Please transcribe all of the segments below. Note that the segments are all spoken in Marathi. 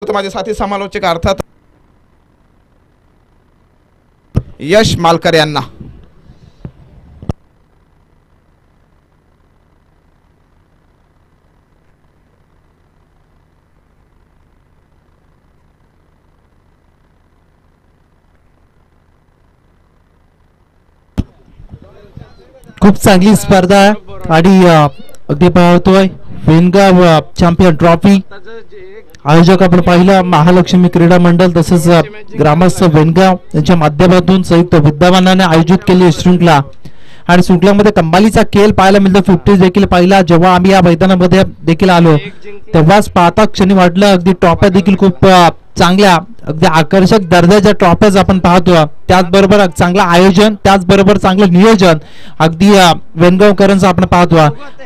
माझे साथी समालोचक अर्थात यश मालकर यांना खूप चांगली स्पर्धा आणि अगदी पाहतोय वेनगाव चॅम्पियन ट्रॉफी आयोजक आपण पाहिलं महालक्ष्मी क्रीडा मंडळ तसेच ग्रामस्थ वेनगाव यांच्या माध्यमातून संयुक्त विद्यमानाने आयोजित केली शृंखला आणि शृंखलामध्ये कमालीचा खेळ पाहायला मिळतो. 50 देखील पाहिला जेव्हा आम्ही या मैदानामध्ये देखील आलो तेव्हाच पाहता क्षणी वाटलं अगदी ट्रॉफ्या देखील खूप चांगल्या अगदी आकर्षक दर्जाच्या ट्रॉफ्याज आपण पाहतो. त्याचबरोबर चांगलं आयोजन त्याचबरोबर चांगलं नियोजन अगदी वेनगावकरांचं आपण पाहतो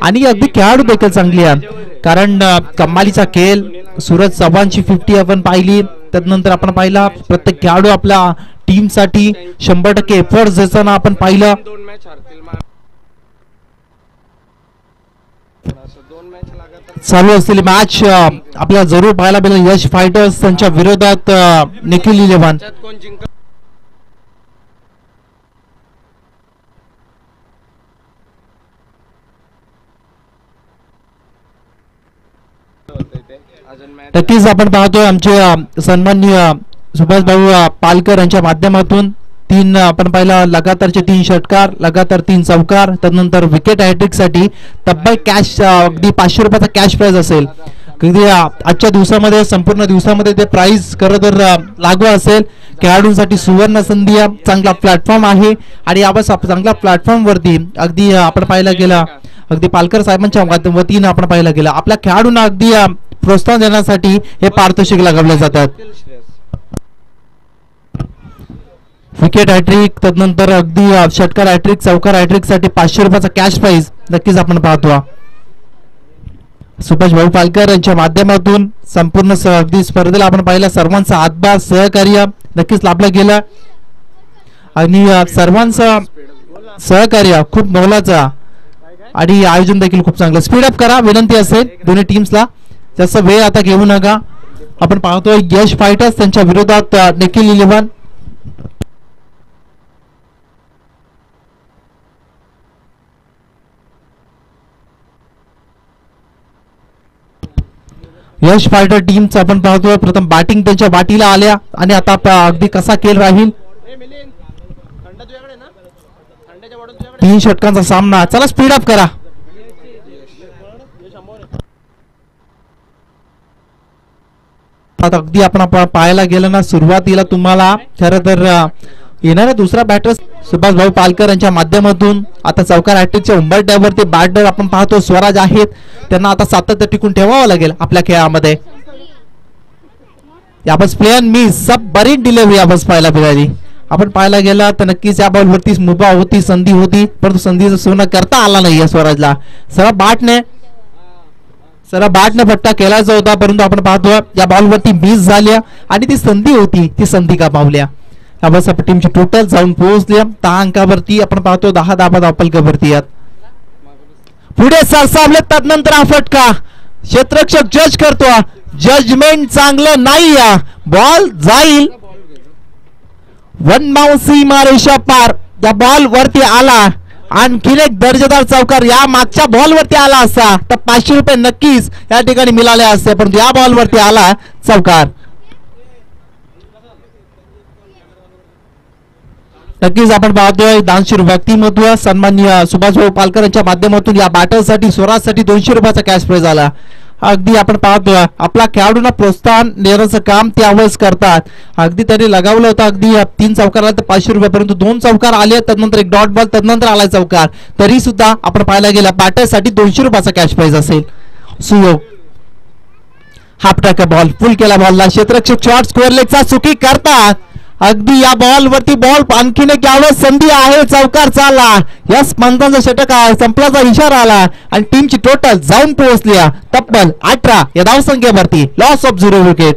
आणि अगदी खेळाडू देखील चांगली आहे कारण कमालीचा खेळ सूरज चव्हाणची 50 आपण पाहिली. त्यानंतर आपण पाहिला प्रत्येक खेळाडू आपल्या टीम साठी 100% एफर्ट्स देताना आपण पाहिलं. चालू असलेली मॅच आपल्याला जरूर पाहायला मिळेल. यश फायटर्स त्यांच्या विरोधात निखिल 11. नक्कीच आपण पाहतोय आमचे सन्माननीय सुभाष भाऊ पालकर यांच्या माध्यमातून 3 आपण पाहिला लगातारचे 3 षटकार लगातार 3 चौकार त्यानंतर विकेट हॅट्रिक साठी तब्बल कॅश अगदी 500 रुपयाचा कॅश प्राइज असेल. कधी आजच्या दिवसामध्ये संपूर्ण दिवसामध्ये ते प्राइज खरं तर लागू असेल. खेळाडूंसाठी सुवर्ण संधी चांगला प्लॅटफॉर्म आहे आणि यावेळेस चांगल्या प्लॅटफॉर्म वरती अगदी आपण पाहायला गेला अगदी पालकर साहेबांच्या वतीने आपण पाहायला गेला आपल्या खेळाडूंना अगदी प्रोत्साहन देण्यासाठी हे पारितोषिक लगावले जातात. विकेट हॅट्रिक त्यानंतर अगदी षटकार हॅट्रिक चौकार हॅट्रिक साठी 500 रुपयाचा कॅश प्राइज नक्कीच आपण पाहतो. सुभाष भाऊ पालकर यांच्या माध्यमातून संपूर्ण अगदी स्पर्धेला आपण पाहिलं सर्वांचा हातभार सहकार्य नक्कीच लाभलं गेलं आणि सर्वांचं सहकार्य खूप मोलाचा आणि आयोजन देखील खूप चांगलं. स्पीड अप करा विनंती असेल दोन्ही टीम्सला जास्त वेळ आता घेऊ नका. आपण पाहतोय यश फायटर्स त्यांच्या विरोधात निखिल 11. यश फायटर टीमचं आपण पाहतोय प्रथम बॅटिंग त्यांच्या वाटीला आल्या आणि आता अगदी कसा खेळ राहील 3 षटकांचा सामना. चला स्पीड अप करा. अगदी आपण पाहायला गेलं ना सुरुवातीला तुम्हाला खरं तर येणाऱ्या दुसरा बॅटर सुभाष भाऊ पालकर यांच्या माध्यमातून आता चौकार हॅट्रिकच्या उंबरठ्यावरती बॅटर आपण पाहतो स्वराज आहेत त्यांना आता सातत्य टिकून ठेवावं लागेल आपल्या खेळामध्ये. याबस प्लेयर मी सब बरी डिलिव्हरी याबस पाहायला मिळाली. आपण पाहायला गेला तर नक्कीच या बॉलवरती मुभा होती संधी होती परंतु संधीचं सोनं करता आला नाही स्वराजला. सरळ बॅटने फटका केलाचा होता परंतु आपण पाहतो या बॉलवरती मिस झाल्या आणि ती संधी होती ती संधी गमावल्या. याबस टीमची टोटल जाऊन पोहोचल्या 10 अंकावरती आपण पाहतो 10 धावा धावफलकावरती आहेत. पुढे सरसावले त्यानंतर हा फटका क्षेत्ररक्षक जज करतो. जजमेंट चांगलं नाही बॉल जाईल वनमावसी मारेशा पार. या बॉल वरती आला आणखीन एक दर्जेदार चौकार या मागच्या बॉल वरती आला असता तर 500 रुपये नक्कीच या ठिकाणी मिळाले असते परंतु या बॉल वरती आला चौकार. नक्कीच आपण पाहतोय दानशूर व्यक्तिमत्व सन्माननीय सुभाष भाऊ पालकर यांच्या माध्यमातून या बॅटरसाठी स्वराजसाठी 200 रुपयाचा कॅश प्राइज आला. अगदी आपण पाहतोय आपल्या खेळाडूंना प्रोत्साहन देण्याचं काम ते यावेळेस करतात. अगदी त्यांनी लगावलं होतं अगदी 3 चौकार आला तर 500 रुपये परंतु 2 चौकार आले त्यानंतर एक डॉट बॉल त्यानंतर आला चौकार तरी सुद्धा आपण पाहायला गेला बॅटरसाठी 200 रुपयाचा कॅश प्राइज असेल. सुयोग हाफ टाका बॉल फुल केला बॉलला क्षेत्ररक्षक शॉर्ट स्क्वेअर लेगचा चुकी करतात. अगदी या बॉल वरती बॉल आणखीन एक यावेळेस संधी आहे चौकार चालला या स्पंदांचा षटक संपल्याचा इशारा आला आणि टीमची टोटल जाऊन पोहोचली तब्बल 18 या धावसंख्येवरती. Loss of 0 wicket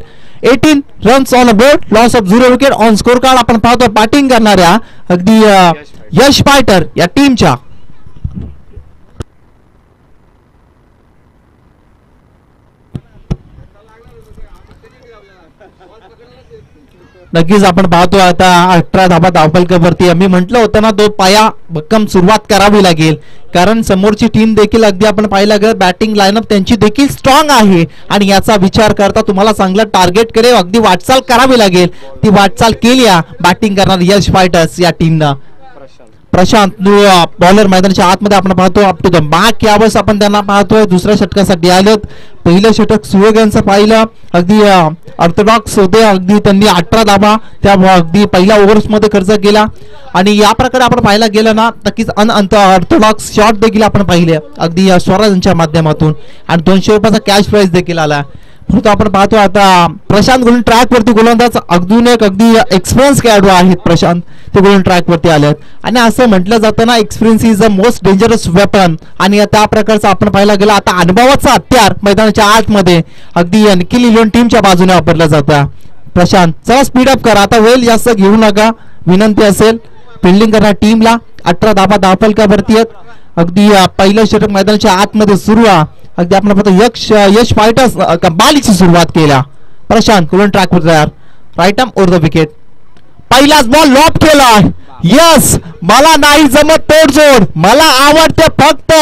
18 runs on a board loss of 0 wicket on score card. आपण पाहतो बॅटिंग करणाऱ्या अगदी यश फायटर या टीमच्या नक्कीच आपण पाहतो आता 18 धाबा धावफलकावरती. आम्ही म्हटलं होतं ना, तो पाया भक्कम सुरुवात करावी लागेल, कारण समोरची टीम देखील अगदी आपण पाहिलं गेलं बॅटिंग लाईनअप त्यांची देखील स्ट्रॉंग आहे आणि याचा विचार करता तुम्हाला चांगलं टार्गेट कडे अगदी वाटचाल करावी लागेल. ती वाटचाल केली बॅटिंग करणार यश फायटर्स या टीमनं. प्रशांत बॉलर मैदानाच्या आतमध्ये आपण पाहतो अप टू द मार्क यावेळेस आपण त्यांना पाहतोय. दुसऱ्या षटकासाठी आलेत. पहिलं षटक सुयोग यांचं पाहिलं अगदी ऑर्थोडॉक्स होते. अगदी त्यांनी 18 धाबा त्या अगदी पहिल्या ओव्हर्स मध्ये खर्च केला आणि या प्रकारे आपण पाहायला गेलं ना, नक्कीच ऑर्थोडॉक्स शॉट देखील आपण पाहिले अगदी स्वराज यांच्या माध्यमातून आणि 200 रुपयाचा कॅश प्राइज देखील आला. परंतु आपण पाहतो आता प्रशांत गोल्डन ट्रॅक वरती गोलंदाज अगदी एक्सपिरियन्स खेळाडू आहेत. प्रशांत ते गोल्डन ट्रॅक वरती आलेत आणि असं म्हटलं जातं ना, experience is the most dangerous weapon आणि त्या प्रकारचं आपण पाहायला गेलं आता अनुभवाचं हत्यार मैदानाच्या आतमध्ये अगदी निखिल इलेव्हन टीमच्या बाजूने वापरलं जातं. प्रशांत चला स्पीड अप करा, आता वेळ जास्त घेऊ नका, विनंती असेल. फिल्डिंग करणार टीमला 18 धाबा धावफलकावरती आहेत. अगदी पहिलं षटक मैदानाच्या आतमध्ये सुरू आहे. अगदी आपण पाहतो यश फायटर्स कमालीची सुरुवात केल्या. प्रशांत गोल्डन ट्रॅक वर तयार, right arm over the wicket. पहिलाच बॉल लॉप केला. यस, मला नाही जमत तोडजोड, मला आवडते फक्त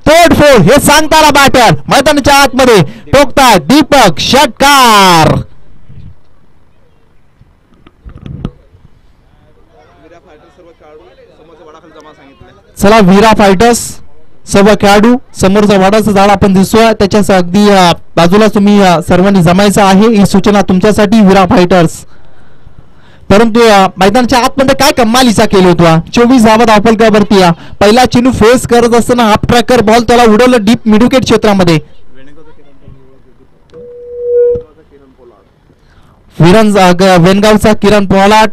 तोडफोड हे सांगताना बॅटर मैदानाच्या आतमध्ये टोकताय दीपक षटकार. चला वीरा फायटर्स सर्व खेळाडू समोरचा वाडाचं झाड आपण दिसतोय त्याच्या अगदी बाजूला तुम्ही सर्वांनी जमायचं आहे. ही सूचना तुमच्यासाठी वीरा फायटर्स. परंतु मैदानाच्या आतमध्ये काय कमालीचा केलं होतं. 24 धावा धावफलकावरती पहिला चेंडू फेस करत असताना हाफ ट्रॅकर बॉल त्याला उडवलं डीप मिड विकेट क्षेत्रामध्ये. वेनगावचा किरण पोलार्ड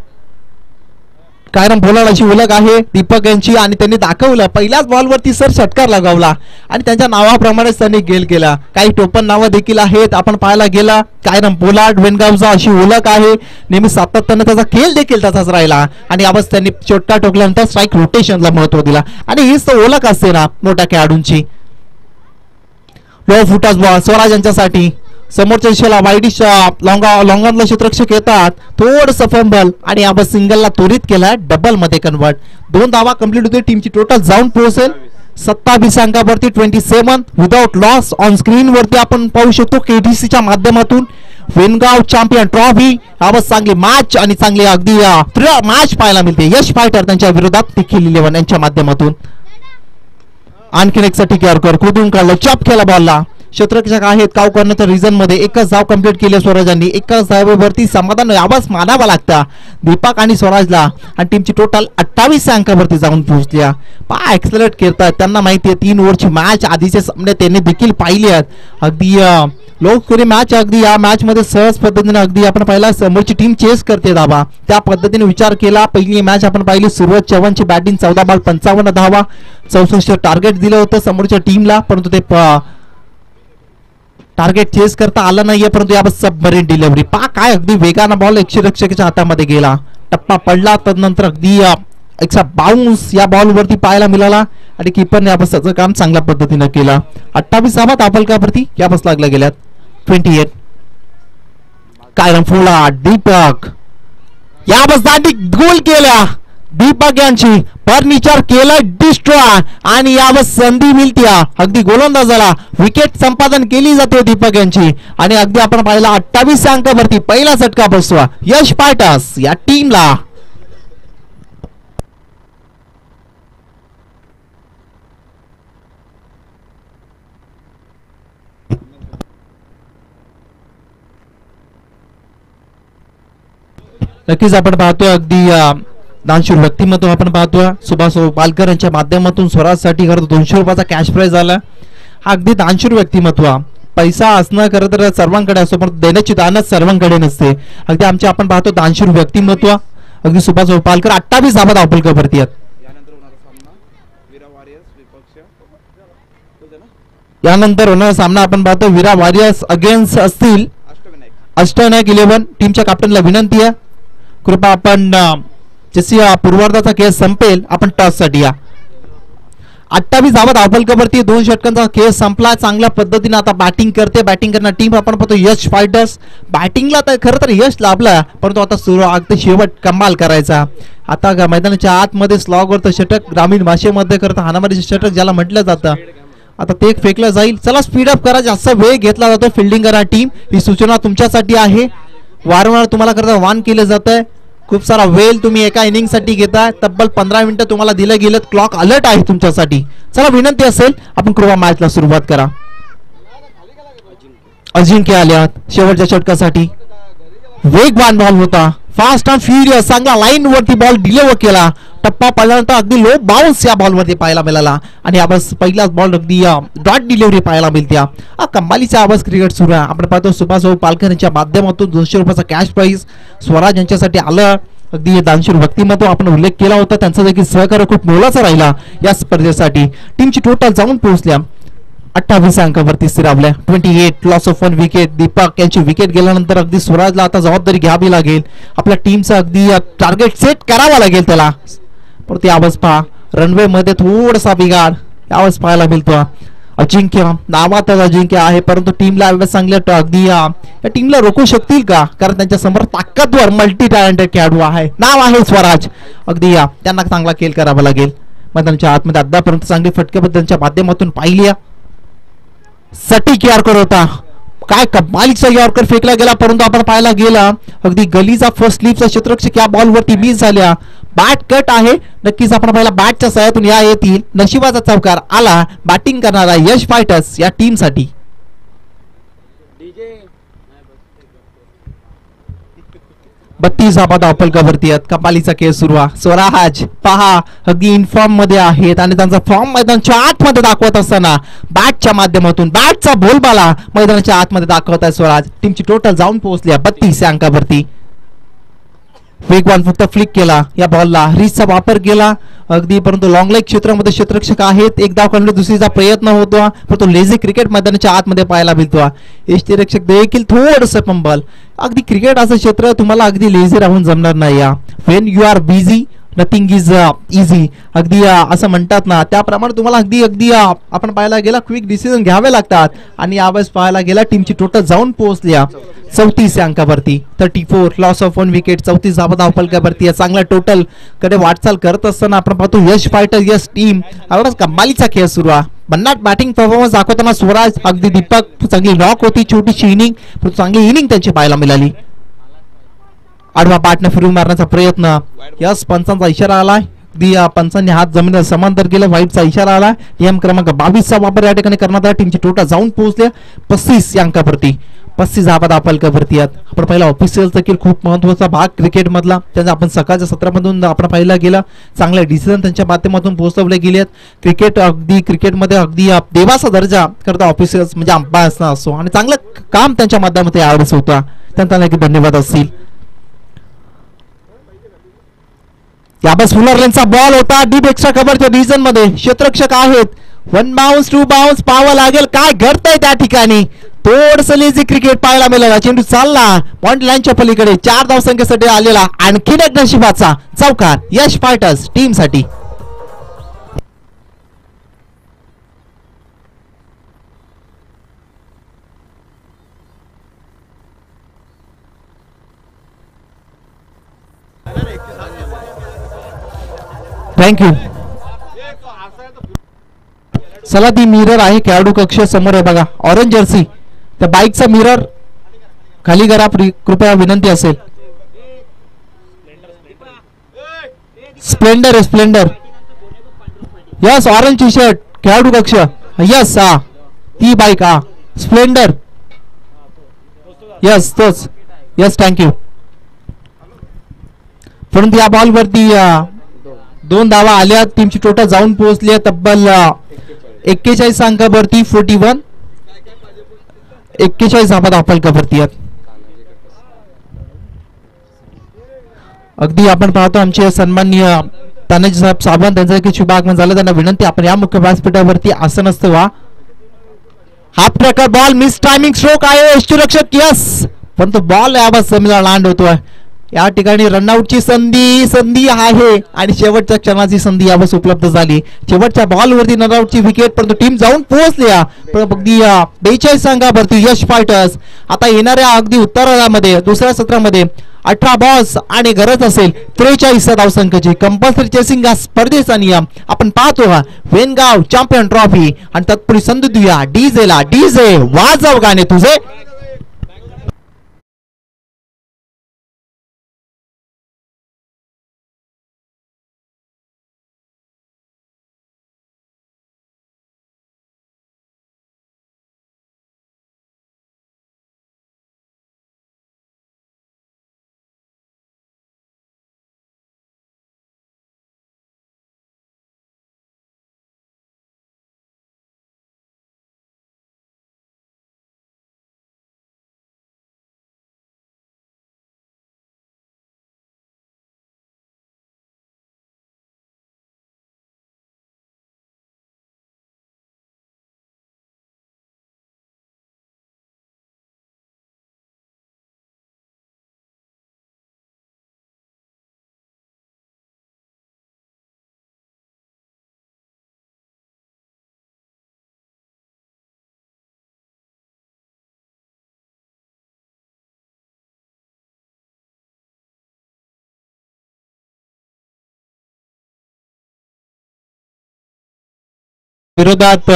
कायरम पोलार्ड अशी ओळख आहे दीपक यांची आणि त्यांनी दाखवलं पहिल्याच बॉलवरती सर षटकार लगावला आणि त्यांच्या नावाप्रमाणेच त्यांनी गेल केला. काही टोपण नावं देखील आहेत आपण पाहायला गेला. कायरम पोलार्ड वेनगावचा अशी ओळख आहे, नेहमी सातत्याने त्याचा खेळ देखील तसाच राहिला आणि यावेळेस त्यांनी चोट्टा टोकल्यानंतर स्ट्राईक रोटेशनला महत्व दिला आणि हीच तर ओळख असते ना मोठ्या खेळाडूंची. लो फुटास बॉल स्वराज यांच्यासाठी समोरच्या दिशेला वाईडिश लॉंगॉनला क्षेत्ररक्षक येतात. थोडंसं फंबल आणि यावर सिंगलला त्वरित केला, डबल मध्ये कन्वर्ट. 2 धावा कंप्लीट होते. टीमची टोटल जाऊन पोहोचेल 27 अंकावरती 27 विदाउट लॉस. ऑन स्क्रीन वरती आपण पाहू शकतो केडीसीच्या माध्यमातून वेनगाव चॅम्पियन ट्रॉफी. यावर चांगली मॅच आणि चांगली अगदी मॅच पाहायला मिळते यश फायटर त्यांच्या विरोधात निखिल इलेव्हन यांच्या माध्यमातून. आणखीन एक साठी केअर कुदून काढलं, चॉप केला बॉलला. क्षेत्ररक्षक आहेत काव करण्याच्या रिझन मध्ये एकच धाव कंप्लीट केली स्वराजांनी. एकाच धावेवरती समाधान यावंच मानावं लागतं दीपक आणि स्वराजला आणि टीमची टोटल 28 अंकावरती जाऊन पोहोचल्या. पा एक्सलरेट करतात, त्यांना माहिती आहे 3 ओव्हरची मॅच आधीचे सामने त्यांनी देखील पाहिली आहेत. अगदी लोकप्रिय मॅच अगदी या मॅच मध्ये सहज पद्धतीने अगदी आपण पाहिला समोरची टीम चेस करते धावा, त्या पद्धतीने विचार केला. पहिली मॅच आपण पाहिली सुरुवात चव्हाणची बॅटिंग 14 बॉल 55 धावा 64 टार्गेट दिलं होतं समोरच्या टीमला, परंतु ते टार्गेट चेस करता आलं नाहीये. परंतु यावर सबमरीन डिलिव्हरी पा काय अगदी वेगानं बॉल क्षेत्ररक्षकाच्या हातामध्ये गेला, टप्पा पडला, तदनंतर अगदी एक बाउन्स या बॉल वरती पाहायला मिळाला आणि कीपरने याचं काम चांगल्या पद्धतीने केला. 28 धावा धावफलकावरती यापास लागल्या गेल्यात 28. कायरम फोडला दीपक यापास दांडी गोल केला दीपक यांची फर्निचर केलं डिस्ट्रॉय आणि यावर संधी मिळते अगदी गोलंदाजाला विकेट संपादन केली जाते दीपक यांची आणि अगदी आपण पाहिला 28 अंकावरती पहिला झटका बसवा यश फायटर्स या टीमला. नक्कीच आपण पाहतोय अगदी दानशूर व्यक्तिमत्व आपण पाहतोय सुभाष पालकर यांच्या माध्यमातून स्वराजसाठी खरं 200 रुपयाचा कॅश प्राइज आला. हा अगदी दानशूर व्यक्तिमत्व पैसा असणं खरं तर सर्वांकडे असतो पण देण्याची दानच सर्वांकडे नसते. अगदी आमचे आपण पाहतो दानशूर व्यक्तिमत्व अगदी सुभाष पालकर 28 धावा धावफलकावरती आहेत. यानंतर होणारा सामना आपण पाहतो वीरा वॉरियर्स अगेन्स्ट असतील अष्टविनायक 11. टीमच्या कॅप्टनला विनंती आहे कृपया आपण जशी पूर्वार्धाचा खेळ संपेल आपण टॉस साठी या. 28 धावा धावफलकावरती 2 षटकांचा खेळ संपला. चांगल्या पद्धतीने आता बॅटिंग करते. बॅटिंग करणार टीम आपण पाहतो यश फायटर्स. बॅटिंगला तर खरं तर यश लाभला, परंतु आता सुरू अगदी शेवट कमाल करायचा. आता मैदानाच्या आतमध्ये स्लॉगवरचं षटक, ग्रामीण भाषेमध्ये करता हाणामारीचे षटक ज्याला म्हटलं जातं, आता ते फेकलं जाईल. चला स्पीड अप करा, जास्त वेळ घेतला जातो. फिल्डिंग करा टीम, ही सूचना तुमच्यासाठी आहे. वारंवार तुम्हाला करता वान केलं जात आहे. खूप सारा वेळ तुम्ही एका इनिंग साठी घेताय. तब्बल 15 मिनिटं तुम्हाला दिलं गेलं. क्लॉक अलर्ट आहे तुमच्यासाठी. चला विनंती असेल आपण कृपया मॅचला सुरुवात करा. अजिंक्य आल्यात शेवटच्या षटकासाठी. वेगवान बॉल होता, फास्ट अँड फ्युरियस. चांगला लाईन वरती बॉल डिलिव्हर केला. टप्पा पडल्यानंतर अगदी लो बाउन्स या बॉल वरती पाहायला मिळाला आणि आवाज पहिलाच बॉल अगदी डॉट डिलिव्हरी पाहायला मिळते. कमालीचा आवाज क्रिकेट सुरू आहे. आपण पाहतो सुभाष पालकर यांच्या माध्यमातून 200 रुपयाचा कॅश प्राइज स्वराज यांच्यासाठी आलं. अगदी दानशूर व्यक्तिमत्व आपण उल्लेख केला होता, त्यांचा देखील सहकार्य खूप मोलाचा राहिला या स्पर्धेसाठी. टीमची टोटल जाऊन पोहोचल्या 28 अंकावरती स्थिरावल्या. 28 लॉस ऑफ 1 विकेट. दीपक यांची विकेट गेल्यानंतर अगदी स्वराजला आता जबाबदारी घ्यावी लागेल. आपल्या टीमचा अगदी टार्गेट सेट करावा लागेल त्याला. पण ती आवाज पहा, रनवे मध्ये थोडासा बिघाड आवाज पाहायला मिळतो. अजिंक्य नावातच अजिंक्य आहे, परंतु टीमला चांगल्या अगदी या टीमला रोखू शकतील का? कारण त्यांच्या समोर ताकदवर मल्टी टॅलेंटेड खेळाडू आहे. नाव आहे स्वराज. अगदी त्यांना चांगला खेळ करावा लागेल. मैदानाच्या आतमध्ये आतापर्यंत चांगली फटकेबद्दलच्या माध्यमातून पाहिली. सटीक यॉर्कर होता, काय कमालीचा यॉर्कर फेकला गेला, परंतु आपण पाहायला गेला अगदी गलीचा फर्स्ट स्लीपचा क्षेत्ररक्षक या बॉलवरती मिस झाल्या. बॅट कट आहे, नक्कीच आपण पाहिला बॅटच्या सहाय्यातून या येतील. नशिबाचा चौकार आला बॅटिंग करणारा यश फायटर्स या टीम साठी. 32 धावा धावफलकावरती आहेत. कमालीचा खेळ सुरू आहे. स्वराज पहा अगदी इनफॉर्म मध्ये आहेत आणि त्यांचा फॉर्म मैदानाच्या आतमध्ये दाखवत असताना बॅटच्या माध्यमातून बॅटचा बोलबाला मैदानाच्या आतमध्ये दाखवत आहे स्वराज. टीमची टोटल जाऊन पोहोचली 32 अंकावरती. वेगवान फक्त फ्लिक केला या बॉलला, रिचचा वापर केला अगदी, परंतु लॉंग लेग क्षेत्रामध्ये क्षेत्ररक्षक आहेत. एक धाव काढण्याचा दुसरीचा प्रयत्न होतो, परंतु लेझी क्रिकेट मैदानाच्या आतमध्ये पाहायला मिळतो. यष्टिरक्षक देखील थोडंसं पंबल. अगदी क्रिकेट असं क्षेत्र तुम्हाला अगदी लेझी राहून जमणार नाही. When you are busy nothing is easy, अगदी असं म्हणतात ना, त्याप्रमाणे तुम्हाला अगदी अगदी आपण पाहायला गेला क्विक डिसिजन घ्यावे लागतात. आणि यावेळेस पाहायला गेला टीमची टोटल जाऊन पोहोचल्या 34 अंकावरती. 34 लॉस ऑफ 1 विकेट. 34 धावा धावफलकावरती. चांगला टोटल कडे वाटचाल करत असताना आपण पाहतो यश फायटर यश टीम एवढाच कमालीचा खेळ सुरू आहे. भन्नाट बॅटिंग परफॉर्मन्स दाखवताना स्वराज अगदी दीपक चांगली नॉक होती, छोटीशी इनिंग, पण चांगली इनिंग त्यांची पाहायला मिळाली. आडवा बॅटने फिरून मारण्याचा प्रयत्न, यस पंचांचा इशारा आलाय. पंचांनी हात जमिनीला समांतर केलं, व्हाईटचा इशारा आला. नियम क्रमांक 22 चा वापर या ठिकाणी करण्यात आला. टीमची टोटल जाऊन पोहोचले 35 अंकावरती. 35 धावा धावफलकावरती आहेत. आपण पहिला ऑफिशियलचा देखील खूप महत्वाचा भाग क्रिकेट मधला, त्यांचा आपण सकाळच्या सत्रामधून आपण पाहिला गेला. चांगले डिसिजन त्यांच्या माध्यमातून पोहोचवले गेले आहेत. क्रिकेट अगदी क्रिकेटमध्ये अगदी देवाचा दर्जा करता ऑफिशियल्स म्हणजे अंपायर्स असो, आणि चांगलं काम त्यांच्या माध्यमातून यावेळेस होता. त्यांना देखील धन्यवाद असतील. याबस फुलरलेनचा बॉल होता डीप एक्स्ट्रा कव्हरच्या रिजन मध्ये. क्षेत्ररक्षक आहेत. 1 बाउन्स 2 बाउन्स पाहावं लागेल काय घडतंय त्या ठिकाणी. थोडंसं लेझी क्रिकेट पाहायला मिळाला. चेंडू चालला पॉइंट लाईनच्या पलीकडे. 4 धावसंख्येसाठी आलेला आणखीन एक नशिबाचा चौकार यश फायटर्स टीम साठी. थँक्यू. चला ती मिरर आहे खेळाडू कक्ष समोर आहे बघा, ऑरेंज जर्सी. त्या बाईकचा मिरर खाली करा कृपया विनंती असेल. स्प्लेंडर आहे Splendor. Yes orange T shirt खेळाडू कक्ष. यस हा ती बाईक हा स्प्लेंडर. यस तोच. Yes thank you. परंतु या बॉल वरती 2 धावा आल्या. टीमची टोटल जाऊन पोहोचली तब्बल 41 अंकावरती. 41 धावा धावफलकावरती आहेत. अगदी आपण पाहतो आमचे सन्माननीय तानाजी साहेब सावंत त्यांचा देखील शुभ आगमन झालं. त्यांना विनंती आपण या मुख्य व्यासपीठावरती आसन असतं वा. हा प्रकार बॉल मिस टायमिंग स्ट्रोक आहे यष्टिरक्षक. यस परंतु बॉल यावर जमिनीला लांड होतोय. या ठिकाणी रनआउटची संधी आहे आणि शेवटच्या क्षणाची संधी यावेळेस उपलब्ध झाली. शेवटच्या बॉलवरती रनआउटची विकेट, परंतु टीम जाऊन पोहोचल्या. अगदी 42 अंकावरती यश फायटर्स. आता येणाऱ्या अगदी उत्तरार्धामध्ये दुसऱ्या सत्रामध्ये 18 बॉल्स आणि गरज असेल 43 धावसंख्येची. कंपल्सरी चेसिंग हा स्पर्धेचा नियम आपण पाहतो. वेनगाव चॅम्पियन ट्रॉफी आणि तत्पूर्वी संधी देऊया डीजे वाजव गाणे तुझे. विरोधात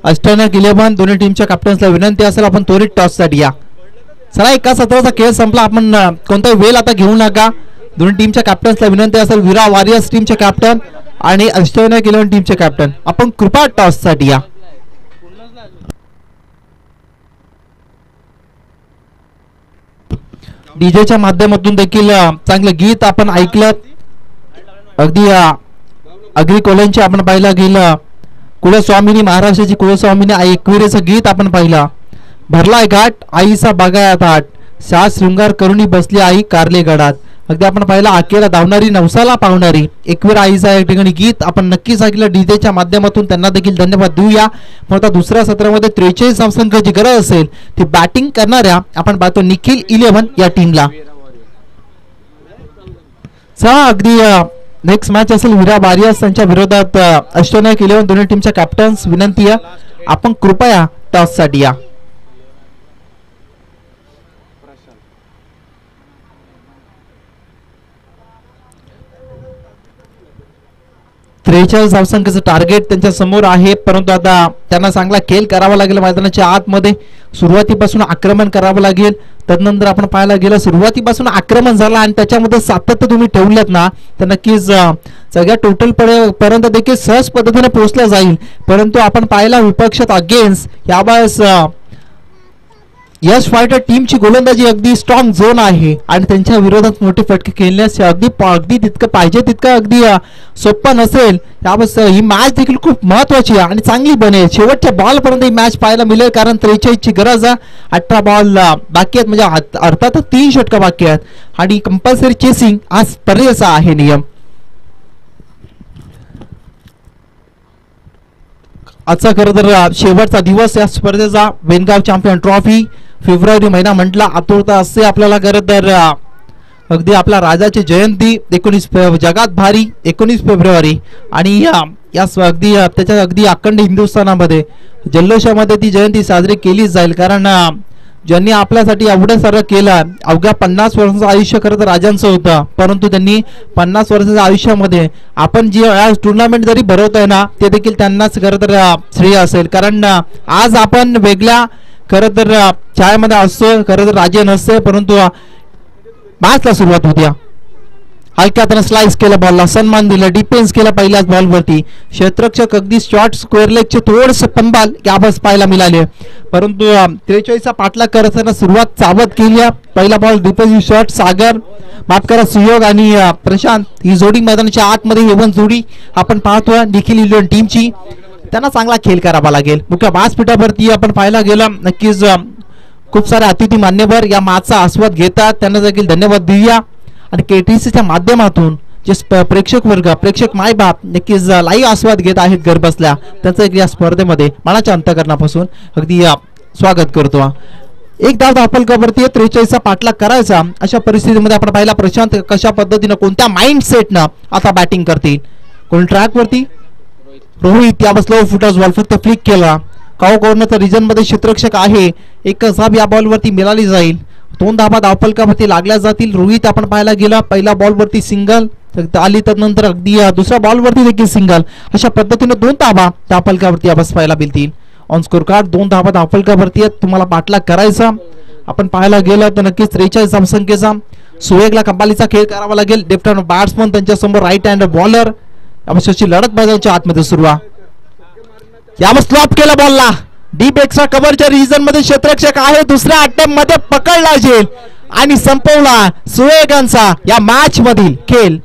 अष्टनायक 11 दोन्ही टीमच्या कॅप्टन्सला विनंती असेल आपण त्वरित टॉस साठी या. चला एका सत्राचा खेळ संपला, आपण कोणताही वेळ आता घेऊ नका. दोन्ही टीमच्या कॅप्टन्सला विनंती असेल, विरा वॉरियर्स टीमचे कॅप्टन आणि अष्टनायक 11 टीमचे कॅप्टन आपण कृपा टॉस साठी या. डीजेच्या माध्यमातून देखील चांगलं गीत आपण ऐकलं. अगदी अग्री कोल्यांचे आपण पाहिलं गेलं कुलस्वामिनी, महाराष्ट्राची कुलस्वामिनी आई एकविरेचं गीत आपण पाहिलं. भरलाय घाट आईचा बागाया ताट, शाह शृंगार करुणी बसली आई कारले गडात. अगदी आपण पाहिलं आकेला धावणारी नवसाला पावणारी एकवीर आईचा या ठिकाणी गीत आपण नक्कीच ऐकलं डीजेच्या माध्यमातून. त्यांना देखील धन्यवाद देऊया. पण आता दुसऱ्या सत्रामध्ये 43 धावसंख्येची गरज असेल ती बॅटिंग करणाऱ्या आपण पाहतो निखिल 11 या टीमला. चला अगदी नेक्स्ट मॅच असेल विरा वॉरियर्स त्यांच्या विरोधात अष्टनायक 11 दोन्ही टीमच्या कॅप्टन्स. विनंती आहे आपण कृपया टॉस साठी या. त्रेचाळीस धावसंख्येचं टार्गेट त्यांच्या समोर आहे, परंतु आता त्यांना चांगला खेळ करावा लागेल. मैदानाच्या आतमध्ये सुरुवातीपासून आक्रमण करावं लागेल. तदनंतर आपण पाहायला गेलं सुरुवातीपासून आक्रमण झालं आणि त्याच्यामध्ये सातत्य तुम्ही ठेवलेत ना तर नक्कीच सगळ्या टोटल पर्यंत देखील सहज पद्धतीने पोहोचला जाईल. परंतु आपण पाहिला विपक्षात अगेन्स्ट यावेळेस यश फायटर टीमची गोलंदाजी अगदी स्ट्रॉंग झोन आहे आणि त्यांच्या विरोधात मोठे फटके खेळण्यास अगदी तितकं पाहिजे तितकं अगदी सोपं नसेल. यावेळेस ही मॅच देखील खूप महत्वाची आहे आणि चांगली बनेल. शेवटच्या बॉल पर्यंत ही मॅच पाहायला मिळेल कारण 43 ची गरज आहे. 18 बॉल बाकी आहेत, म्हणजे अर्थात 3 षटका बाकी आहेत आणि कंपल्सरी चेसिंग हा स्पर्धेचा आहे नियम. आजचा खरं तर शेवटचा दिवस या स्पर्धेचा. वेनगाव चॅम्पियन ट्रॉफी फेब्रुवारी महिना म्हटला आतुरता असते आपल्याला. खरं तर अगदी आपला राजाची जयंती 19 जगात भारी 19 फेब्रुवारी आणि या अगदी त्याच्या अगदी अखंड हिंदुस्थानामध्ये जल्लोषामध्ये ती जयंती साजरी केली जाईल. कारण ज्यांनी आपल्यासाठी एवढं सारं केलं, अवघ्या 50 वर्षाचं आयुष्य खरं तर राजांचं होतं, परंतु त्यांनी 50 वर्षाच्या आयुष्यामध्ये आपण जे टुर्नामेंट जरी भरवतोय ना ते देखील त्यांनाच खरं तर श्रेय असेल. कारण आज आपण वेगळ्या खरं तर छायामध्ये असतो, खरं तर राजे नसते, परंतु मॅचला सुरुवात होत्या. हलक्या त्यानं स्लाइस केला, बॉलला सन्मान दिला, डिफेन्स केला पहिल्याच बॉलवरती. क्षेत्ररक्षक अगदी शॉर्ट स्क्वेअर लेगचे थोडस पंबाल याबस पाहायला मिळाले, परंतु 43चा पाठलाग करताना सुरुवात चावत केली. पहिला बॉल डिफेन्सिव्ह शॉट सागर माफ करा सुयोग आणि प्रशांत ही जोडी मैदानाच्या आतमध्ये येऊन जोडी आपण पाहतोय निखिल 11 टीमची. त्यांना चांगला खेळ करावा लागेल. मुख्य व्यासपीठावरती आपण पाहायला गेलं नक्कीच खूप सारे अतिथी मान्यवर या मॅचचा आस्वाद घेतात, त्यांना देखील धन्यवाद देऊया. आणि केटीसीच्या माध्यमातून जे प्रेक्षक वर्ग प्रेक्षक मायबाप नक्कीच लाईव्ह आस्वाद घेत आहेत घर बसल्या, त्यांचं एक या स्पर्धेमध्ये मनाच्या अंतःकरणापासून अगदी स्वागत करतो. एक धाव धावफलकावरती 43चा पाठलाग करायचा. अशा परिस्थितीमध्ये आपण पाहिला प्रशांत कशा पद्धतीनं कोणत्या माइंड सेटनं आता बॅटिंग करतील. कोण ट्रॅक वरती रोहित या स्लो फुटर्स बॉल फक्त फ्लिक केला. काओ कॉर्नरचा रिजन मध्ये क्षेत्ररक्षक आहे. एक धाव या बॉल वरती मिळाली जाईल. 2 धावा धावफलकावरती लागल्या जातील. रोहित आपण पाहायला गेला पहिल्या बॉल वरती सिंगल आली, त्यानंतर अगदी दुसऱ्या बॉल वरती देखील सिंगल. अशा पद्धतीने 2 धावा धावफलकावरती आपण पाहायला मिळतील. ऑन स्कोर कार्ड 2 धावा धावफलकावरती आहेत. तुम्हाला पाठलाग करायचा. आपण पाहायला गेलं तर नक्कीच 43 धावसंख्येचा सुवेगला कमालीचा खेळ करावा लागेल. लेफ्ट हँड बॅट्समन त्यांच्या समोर राईट हँड बॉलर अवश्यची लढत मैदानाच्या आतमध्ये सुरू आहे. यावर स्लॉप केला बॉलला डीप एक्स्ट्रा कव्हरच्या रिजन मध्ये क्षेत्ररक्षक आहे. दुसऱ्या अटेम्प्ट मध्ये पकडला जाईल आणि संपवला सुवेगांचा या मॅच मधील खेळ.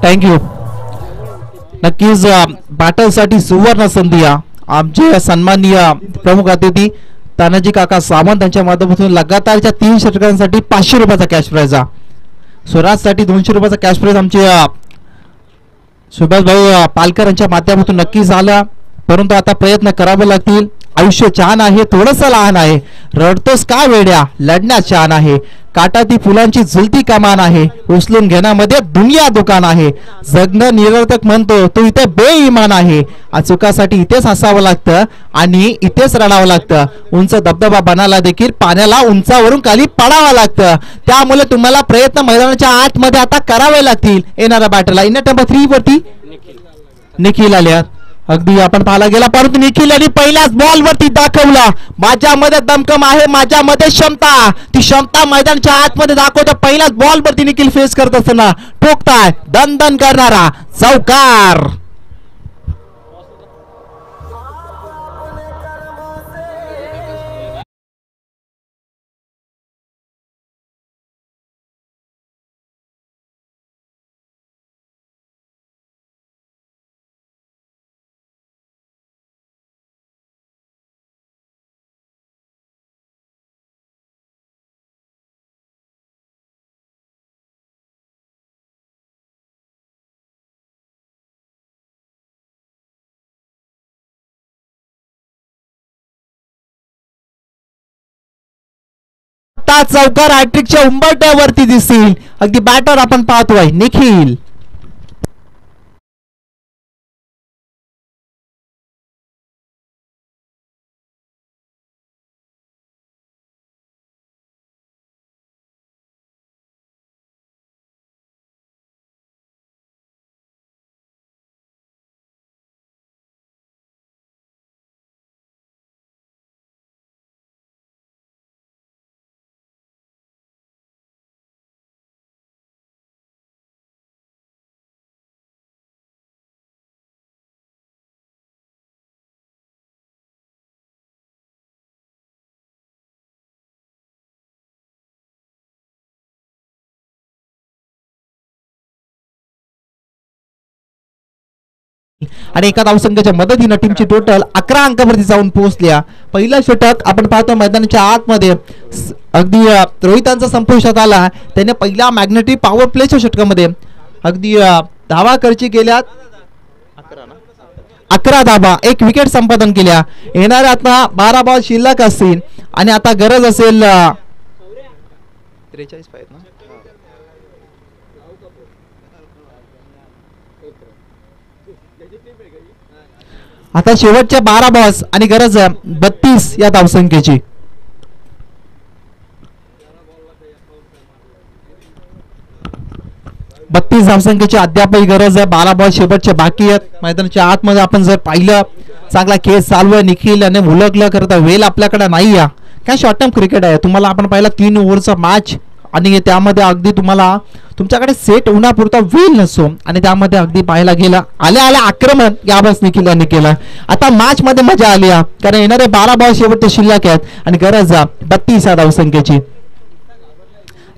थँक्यू. नक्कीच बॅटलसाठी सुवर्ण संधी आमचे सन्माननीय प्रमुख अतिथी तानाजी काका सावंत यांच्या माध्यमातून लगातारच्या 3 षटकांसाठी 500 रुपयाचा कॅश प्राइज. स्वराजसाठी 200 रुपयाचा कॅश प्राइज आमचे सुभाष भाऊ पालकर यांच्या माध्यमातून नक्की झाला. परंतु आता प्रयत्न करावे लागतील. आयुष्य छान आहे, थोडस लहान आहे. रडतोस का वेड्या, लढण्यात छान आहे. काटाती फुलांची झुलती कमान आहे. उचलून घेण्यामध्ये दुनिया दुकान आहे. जगणं निरर्थक म्हणतो तो इथे बेईमान आहे. चुकासाठी इथेच हसावं लागतं आणि इथेच रडावं लागतं. उंच धबधबा बनायला देखील पाण्याला उंचावरून खाली पडावं लागतं. त्यामुळे तुम्हाला प्रयत्न मैदानाच्या आतमध्ये आता करावे लागतील. येणाऱ्या बॅटरला इनर नंबर 3 वरती निखिल आल्या. अगदी आपण पाहायला गेला परंतु निखिल यांनी पहिल्याच बॉल वरती दाखवला माझ्यामध्ये दमकम आहे, माझ्यामध्ये क्षमता. ती क्षमता मैदानाच्या आतमध्ये दाखवतो. पहिल्याच बॉल वरती निखिल फेस करत असताना ठोकताय दन दन करणारा चौकार. चौकार हॅट्रिकच्या उंबरठ्यावरती दिसतील. अगदी बॅटर आपण पाहतोय निखिल. आणि एका धावसंख्येच्या मदतीने टीमची टोटल 11 अंकावरती जाऊन पोहोचल्या. पहिला षटक आपण पाहतो मैदानाच्या आतमध्ये अगदी रोहितांचा संपुष्टात आला. त्याने पहिल्या मॅग्नेटिक पॉवर प्लेच्या षटकामध्ये अगदी धावा खर्ची केल्या. 11 धावा, 1 विकेट संपादन केल्या. येणाऱ्या आता 12 बॉल शिल्लक असतील आणि आता गरज असेल 43 पाहिजे ना. आता शेवटच्या 12 बॉल्स आणि गरज 32 या धावसंख्येची. धावसंख्येची अद्यापही गरज आहे. 12 बॉल शेवटचे बाकी आहेत. मैदानाच्या आतमध्ये आपण जर पाहिलं चांगला खेळ चालू आहे. निखिल आणि मुलगला करता वेल आपल्याकडे नाही आहे. काय शॉर्ट टर्म क्रिकेट आहे. तुम्हाला आपण पाहिलं 3 ओव्हरचा मॅच आणि त्यामध्ये अगदी तुम्हाला तुमच्याकडे सेट होण्यापुरता वेळ नसतो आणि त्यामध्ये अगदी पाहायला गेला आल्या आक्रमण यावेळेस निखिल यांनी केलं. आता मॅच मध्ये मजा आली कारण येणारे 12 बॉल शेवटचे शिल्लक आहेत आणि गरज 32 या धावसंख्येची.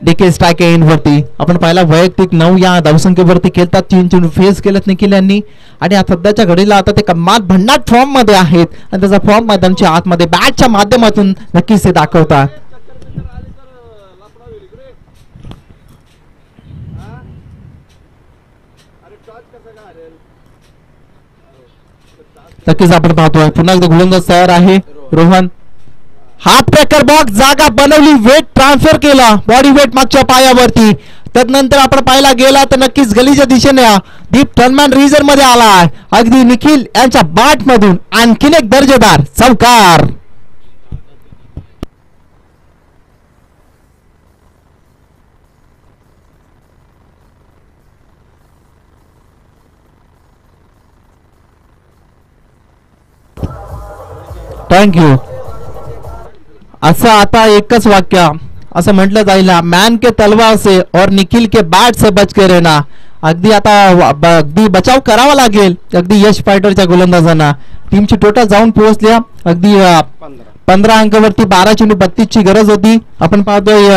डीके स्ट्राईक एंड वरती आपण पाहिला वैयक्तिक 9 या धावसंख्येवरती खेळतात 3 चेंडू फेस केलेत निखिल यांनी आणि सध्याच्या घडीला आता ते कमाल भन्नाट फॉर्म मध्ये आहेत आणि त्याचा फॉर्म मैदानाच्या आतमध्ये बॅटच्या माध्यमातून नक्कीच ते दाखवतात. नक्कीच आपण पाहतोय पुन्हा एकदा गोलंदाज तयार आहे रोहन. हाफ ट्रॅकर बॉक्स जागा बनवली वेट ट्रान्सफर केला बॉडी वेट मागच्या पायावरती त्यानंतर आपण पाहायला गेला तर नक्कीच गलीच्या दिशेने डीप टर्नमॅन रिजन मध्ये आला आहे. अगदी निखिल यांच्या बॅट मधून आणखीन एक दर्जेदार चौकार. थँक्यू. असं आता एकच वाक्य असं म्हटलं जाईल मॅन के तलवार से और निखिल के बैट से बच के रहना. अगदी आता अगदी बचाव करावा लागेल अगदी यश फायटरच्या गोलंदाजांना. टीमची टोटल जाऊन पोहोचल्या अगदी 15 अंकावरती 12 चेंडू 32 ची गरज होती. आपण पाहतोय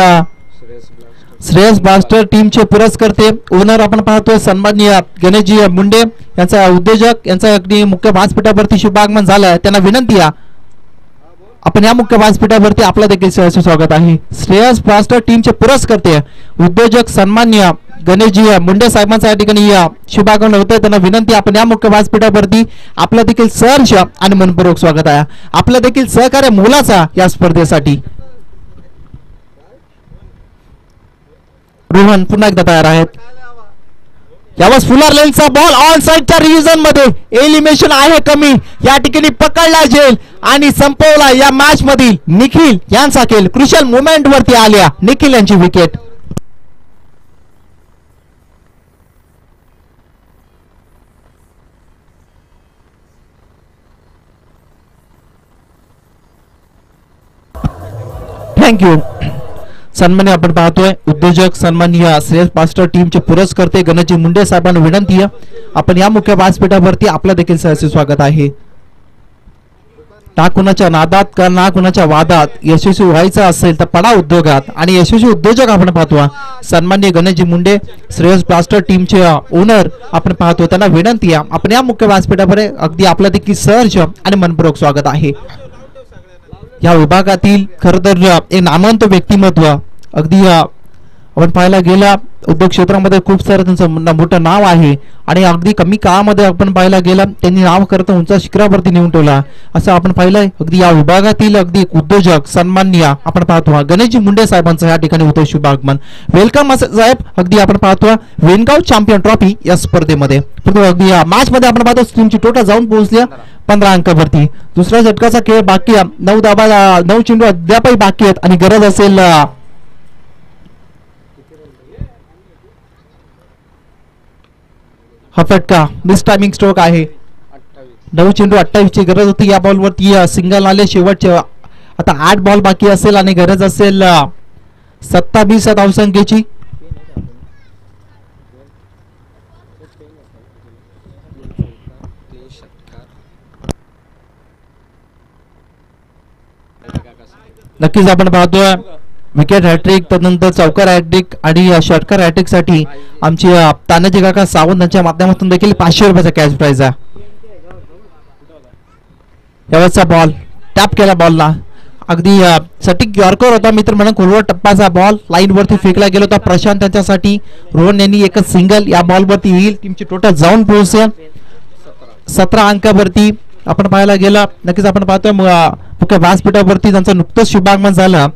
श्रेयस ब्लास्टर टीमचे पुरस्कर्ते ओनर आपण पाहतोय सन्माननीय गणेशजी मुंडे यांचा उद्योजक यांचा अगदी मुख्य व्यासपीठावरती शुभागमन झालंय. त्यांना विनंती आहे आपण या मुख्य व्यासपीठावरती आपलं देखील स्वागत आहे. श्रेयस ब्लास्टर टीमचे पुरस्कर्ते उद्योजक सन्माननीय गणेशजी मुंडे साहेबांचा या ठिकाणी शुभागमन होतंय. त्यांना विनंती आपण या मुख्य व्यासपीठावरती आपलं देखील सहर्ष आणि मनपूर्वक स्वागत आहे. आपलं देखील सहकार्य मोलाचा या स्पर्धेसाठी. रोहन पुन्हा एकदा तयार आहेत. यावेळेस फुलर लेनचा बॉल ऑन साइडच्या रिव्हिजन मध्ये एलिमिनेशन आहे कमी या ठिकाणी पकडला जाईल आणि संपवला या मॅच मधील निखिल यांचा खेळ क्रुशियल मोमेंट वरती आल्या निखिल यांची विकेट. थँक्यू. सन्मान्य आपण पाहतोय उद्योजक सन्माननीय श्रेयस ब्लास्टर टीमचे पुरस्कर्ते गणेशजी मुंडे साहेबांना विनंती आहे आपण या मुख्य व्यासपीठावरती आपलं देखील सहर्ष स्वागत आहे. ना कुणाच्या नादात का ना कुणाच्या वादात यशस्वी व्हायचं असेल तर पडा उद्योगात आणि यशस्वी उद्योजक आपण पाहतो सन्माननीय गणेशजी मुंडे श्रेयस ब्लास्टर टीमचे ओनर आपण पाहतो त्यांना विनंती आहे आपण या मुख्य व्यासपीठावर अगदी आपलं देखील सहर्ष आणि मनपूर्वक स्वागत आहे. या विभागातील खरं तर एक नामवंत व्यक्तिमत्व अगदी आपण पाहायला गेला उद्योग क्षेत्रामध्ये खूप सारं त्यांचं मोठं नाव आहे आणि अगदी कमी काळामध्ये आपण पाहायला गेला त्यांनी नाव करता उंच शिखरावरती नेऊन ठेवला असं आपण पाहिलंय. अगदी या विभागातील अगदी उद्योजक सन्माननीय आपण पाहतो गणेशजी मुंडे साहेबांचं या ठिकाणी होतं शुभागमन. वेलकम साहेब. अगदी आपण पाहतो वेनगाव चॅम्पियन ट्रॉफी या स्पर्धेमध्ये अगदी मॅच मध्ये आपण पाहतो टीमची टोटल जाऊन पोहोचल्या 15 अंकावरती. दुसऱ्या झटकाचा खेळ बाकी 9 चेंडू अद्यापही बाकी आहेत आणि गरज असेल हा फटका मिस टायमिंग स्ट्रोक आहे. 9 चेंडू 28 ची गरज होती या बॉल वरती सिंगल आले शेवटचे आता 8 बॉल बाकी असेल आणि गरज असेल 27 धावसंख्येची. नक्कीच आपण पाहतोय विकेट हॅट्रिक त्यानंतर चौकार हॅट्रिक आणि षटकार हॅट्रिक साठी आमची तानाजी काका सावंत यांच्या माध्यमातून देखील 500 रुपयाचा कॅश प्राइज आहे. यावेळेचा बॉल टॅप केला बॉलला अगदी सटीक यॉर्कर होता मित्र म्हणून खोलवर टप्पाचा बॉल लाईन वरती फेकला गेला होता प्रशांत त्यांच्यासाठी. रोहन यांनी एकच सिंगल या बॉल वरती येईल. टीमची टोटल जाऊन पोहोचेल 17 अंकावरती आपण पाहायला गेला. नक्कीच आपण पाहतोय मुख्य व्यासपीठावरती त्यांचं नुकतंच शुभागमन झालं.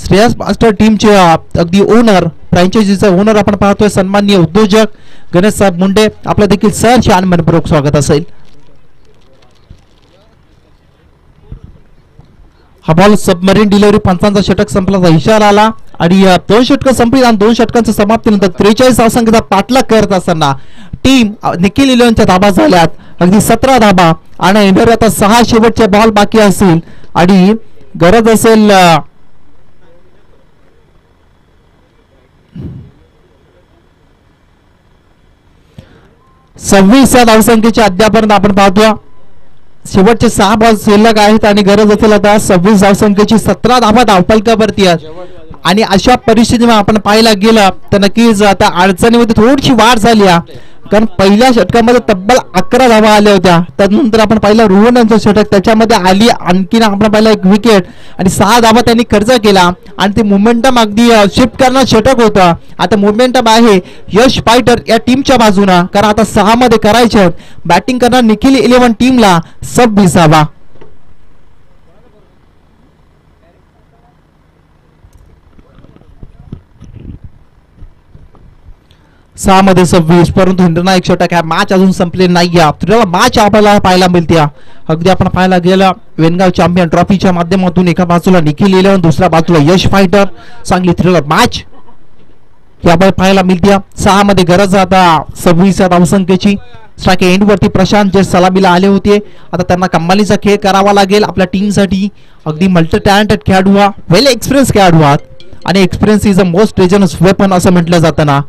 श्रेयस ब्लास्टर टीमचे अगदी ओनर फ्रँचायझीचा ओनर आपण पाहतोय सन्माननीय उद्योजक गणेश साहेब मुंडे आपलं देखील सहर्ष आणि मनपूर्वक स्वागत असेल. हा बॉल सबमरीन डिलिव्हरी पंचांचा षटक संपल्याचा इशारा आला आणि 2 षटकं संपली आणि 2 षटकांच्या समाप्तीनंतर 43 धावसंख्येचा पाठलाग करत असताना टीम निखिल इलेव्हनच्या धाबा झाल्यात अगदी 17 धाबा आणि आता 6 शेवटचे बॉल बाकी असतील आणि गरज असेल 26 धावसंख्येची अद्यापर्यंत आपण पाहतो शेवटचे 6 बॉल शिल्लक आहेत आणि गरज असेल आता 26 धावसंख्येची 17 धाबा धावफलकावरती आहेत आणि अशा परिस्थितीमध्ये आपण पाहायला गेलं तर नक्कीच आता अडचणीमध्ये थोडीशी वाढ झाली आहे, कारण पहिल्या षटकामध्ये तब्बल 11 धावा आल्या होत्या. त्यानंतर आपण पाहिलं रोहन यांचं षटक, त्याच्यामध्ये आली आणखीन आपण पाहिलं एक विकेट आणि 6 धावा त्यांनी खर्च केला आणि ते मोमेंटम अगदी शिफ्ट करणार षटक होतं. आता मोमेंटम आहे यश फायटर या टीमच्या बाजूनं, कारण आता 6 मध्ये करायचे. बॅटिंग करणार निखिल 11 टीमला 26 धावा. 6 मध्ये 26, परंतु निर्णायक षटक आहे. मॅच अजून संपले नाही. आपल्याला मॅच आपल्याला पाहायला मिळते. अगदी आपण पाहायला गेलं वेनगाव चॅम्पियन ट्रॉफीच्या माध्यमातून एका बाजूला निखिल 11, दुसऱ्या बाजूला यश फायटर. चांगली थ्रिलर मॅच याबाबत पाहायला मिळते. 6 मध्ये गरज आता 26 धावसंख्येची. स्ट्राइक एंड वरती प्रशांत जे सलामीला आले होते, आता त्यांना कमालीचा खेळ करावा लागेल आपल्या टीमसाठी. अगदी मल्टी टॅलेंटेड खेळाडू, वेल एक्सपिरियन्स खेळाडू आणि experience is a most dangerous weapon असं म्हटलं जातं ना.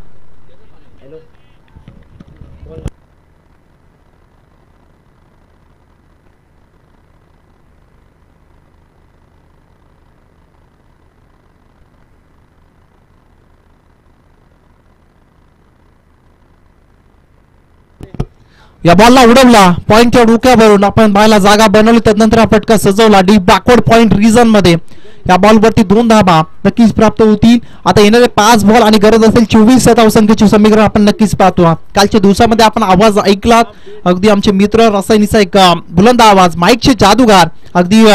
या बॉलला उडवला पॉइंटच्या डोक्यावरून, आपण बायला जागा बनवली, त्यानंतर फटका सजवला डीप बॅकवर्ड पॉइंट रिजन मध्ये. या बॉलवरती 2 धावा नक्कीच प्राप्त होतील. आता येणारे 5 बॉल आणि गरज असेल 24 धावसंख्येची समीकरण आपण नक्कीच पाहतो. कालच्या दिवसामध्ये आपण आवाज ऐकलात, अगदी आमचे मित्र रसायनीचा एक बुलंद आवाज, माईकचे जादूगार अगदी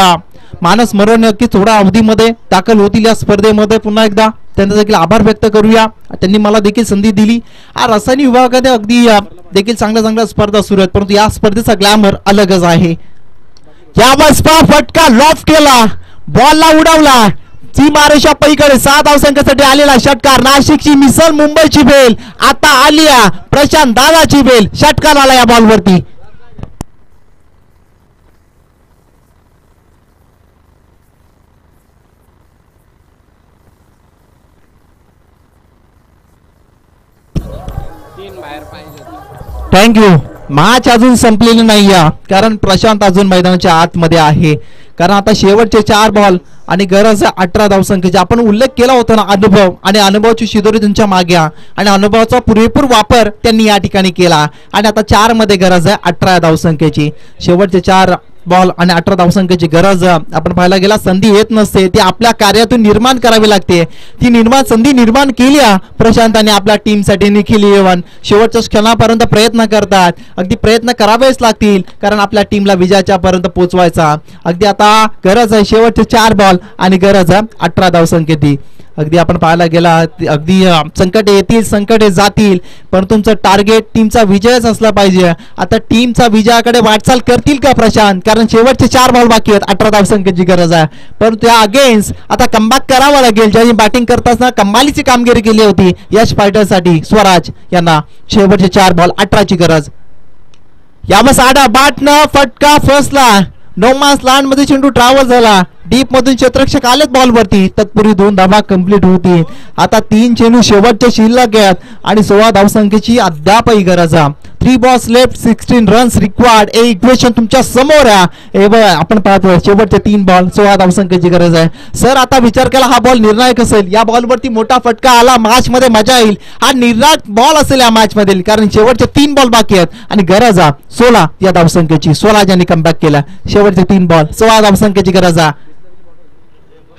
मानस मरण नक्की थोड्या अवधीमध्ये दाखल होतील या स्पर्धेमध्ये. पुन्हा एकदा त्यांचा देखील आभार व्यक्त करूया, त्यांनी मला देखील संधी दिली. रासायनिक विभागामध्ये अगदी देखील चांगल्या स्पर्धा सुरू आहेत, परंतु या स्पर्धेचा ग्लॅमर अलगच आहे. यावर फटका लॉफ्ट केला, बॉलला उडवला, सीमारेषा पलीकडे 6 धावसंख्येसाठी आलेला षटकार. नाशिकची मिसल, मुंबईची भेल, आता आलिया प्रशांत दादाची भेल, षटकार आला या बॉलवरती. थँक्यू. मॅच अजून संपलेली नाही, कारण प्रशांत अजून मैदानाच्या आतमध्ये आहे. कारण आता शेवटचे 4 बॉल आणि गरज 18 धावसंख्येची. आपण उल्लेख केला होता ना अनुभव, आणि अनुभवाची शिदोरी त्यांच्या मागे आणि अनुभवाचा पुरेपूर वापर त्यांनी या ठिकाणी केला. आणि आता 4 मध्ये गरज आहे 18 धावसंख्येची. शेवटचे 4 बॉल आणि 18 धावसंख्येची गरज आपण पाहायला गेला संधी येत नसते, ती आपल्या कार्यातून निर्माण करावी लागते. ती संधी निर्माण केली प्रशांताने आपल्या टीमसाठी. निखिल 11 शेवटच्या क्षणापर्यंत प्रयत्न करतात, अगदी प्रयत्न करावेच लागतील, कारण आपल्या टीमला विजयाच्या पर्यंत पोहोचवायचा. अगदी आता गरज आहे शेवटचे 4 बॉल आणि गरज 18 धावसंख्येची. अगदी आपण पाहायला गेला अगदी संकटे येतील, संकटे जातील, पण तुमचं टार्गेट टीमचा विजयच असला पाहिजे. आता टीमचा विजयाकडे वाटचाल करतील का प्रशांत, कारण शेवटचे 4 बॉल बाकी आहेत, 18 धावसंख्येची गरज आहे. परंतु त्या अगेन्स्ट आता कमबॅक करावा लागेल. ज्यांनी बॅटिंग करताना कमालीची कामगिरी केली होती यश फायटरसाठी स्वराज यांना शेवटचे 4 बॉल 18ची गरज. यावर साडा बॅटनं फटका फसला, नोमास लँड मध्ये चेंडू ट्रॅव्हल झाला, डीप मधून क्षेत्ररक्षक आलेत बॉलवरती, तत्पूर्वी 2 धावा कंप्लीट होतील. आता 3 चेंडू शेवटचे शिल्लक आहेत आणि 16 धावसंख्येची अद्यापही गरज. 3 बॉल्स लेफ्ट 16 रन्स रिक्वायर्ड. ए इक्वेशन तुमच्या समोर आहे. आपण पाहतोय शेवटचे 3 बॉल 16 धावसंख्येची गरज आहे. सर आता विचार केला हा बॉल निर्णायक असेल, या बॉलवरती मोठा फटका आला, मॅच मध्ये मजा येईल. हा निर्णायक बॉल असेल या मॅच मधील, कारण शेवटचे 3 बॉल बाकी आहेत आणि गरज 16 या धावसंख्येची. 16 ज्यांनी कमबॅक केला, शेवटचे 3 बॉल 16 धावसंख्येची गरज.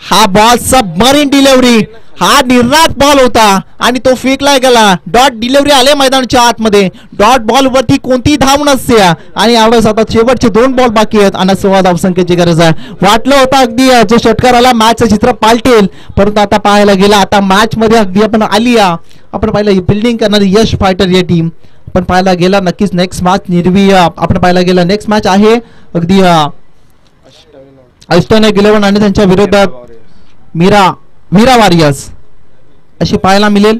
हा बॉल सबमरीन डिलिव्हरी, हा निर्णायक बॉल होता आणि तो फेकला गेला. डॉट डिलिव्हरी आले मैदानाच्या आतमध्ये, डॉट बॉल वरती कोणतीही धाव नसते आणि यावेळेस आता शेवटचे 2 बॉल बाकी आहेत आणि 16 धावसंख्येची गरज आहे. वाटलं होतं अगदी जो षटकार आला मॅचचं चित्र पालटेल, परंतु आता पाहायला गेला आता मॅच मध्ये अगदी आपण आली आपण पाहिलं बिल्डिंग करणारी यश फायटर या टीम. आपण पाहायला गेला नक्कीच नेक्स्ट मॅच निर्वी आपण पाहायला गेला नेक्स्ट मॅच आहे अगदी अष्टविनायक 11 आणि त्यांच्या विरोधात मीरा वॉरियर्स अशी पाहायला मिळेल.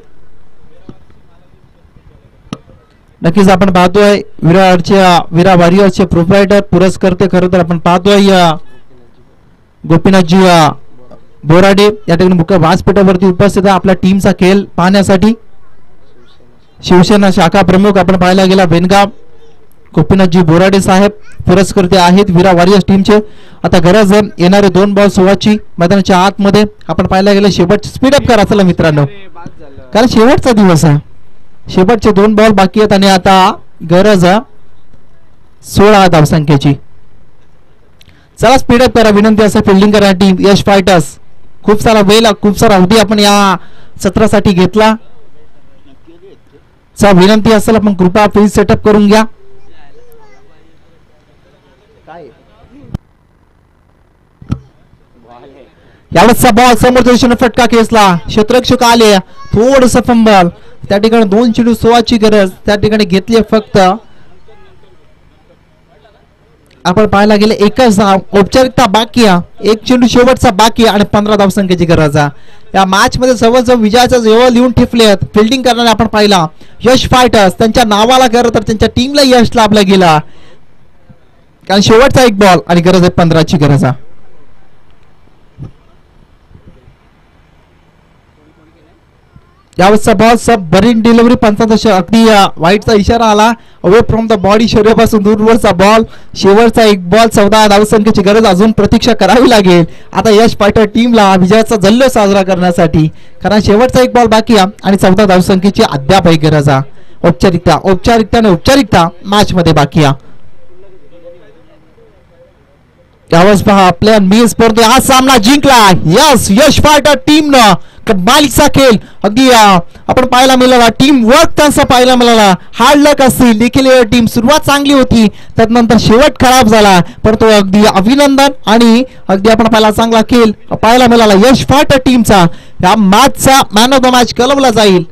नक्कीच आपण पाहतोय वीरा वॉरियर्सचे प्रोप्रायटर पुरस्कर्ते खरं तर आपण पाहतोय गोपीनाथजी बोराडे या ठिकाणी मुख्य व्यासपीठावरती उपस्थित आहे आपल्या टीमचा खेळ पाहण्यासाठी. शिवसेना शाखा प्रमुख आपण पाहायला गेला वेनगाव गोपीनाथजी बोराडे साहेब पुरस्कर्ते आहेत विरा वॉरियर्स टीमचे. आता गरज आहे येणारे 2 बॉल सुवाची मैदानाच्या आतमध्ये. आपण पाहायला गेलं शेवट स्पीडअप करा चला मित्रांनो, कारण शेवटचा दिवस आहे. शेवटचे 2 बॉल बाकी आहेत आणि आता गरज आहे 16 धावसंख्येची. चला स्पीडअप करा, विनंती असं फिल्डिंग करा टीम यश फायटर्स. खूप सारा वेळ खूप सारा अवधी आपण या सत्रासाठी घेतला. चला विनंती असेल आपण कृपया प्लीज सेटअप करून घ्या. यावेळेसचा बॉल समोरच्या दिशेने फटका खेचला, क्षेत्ररक्षक आले, थोडस फंबल. त्या ठिकाणी 2 चेंडू 16ची गरज त्या ठिकाणी घेतली फक्त. आपण पाहायला गेले एकच औपचारिकता बाकी आहे, 1 चेंडू शेवटचा बाकी आणि 15 धावसंख्येची गरज आहे. या मॅच मध्ये सर्वच विजयाचा जेव्हा लिहून ठेवले आहेत फिल्डिंग करणारे आपण पाहिला यश फायटर्स. त्यांच्या नावाला खरं तर त्यांच्या टीमला यश लाभला गेला, कारण शेवटचा 1 बॉल आणि गरज आहे 15ची गरज आहे. यावेळेसचा बॉल सब बरीन डिलिव्हरी पंचांचा अगदी वाईटचा इशारा आला. अवे फ्रॉम द बॉडी शरीरापासून दूरवरचा बॉल. शेवटचा 1 बॉल 14 धावसंख्येची गरज अजून प्रतीक्षा करावी लागेल आता यश फायटर टीमला विजयाचा जल्लोष साजरा करण्यासाठी, कारण शेवटचा 1 बॉल बाकी आहे आणि 14 धावसंख्येची अद्याप गरज आहे. औपचारिकता मॅच मध्ये बाकी आहे. त्यावेळेस पहा आपल्या मी स्पर्धे हा सामना जिंकला. यश फायटर टीमनं कमालीचा खेळ अगदी आपण पाहायला मिळाला. टीम वर्क त्यांचा पाहायला मिळाला. हार्ड लक असतील देखील टीम सुरुवात चांगली होती, त्यानंतर शेवट खराब झाला, परंतु अगदी अभिनंदन आणि अगदी आपण पाहायला चांगला खेळ पाहायला मिळाला यश फायटर टीमचा. या मॅचचा मॅन ऑफ द मॅच कलवला जाईल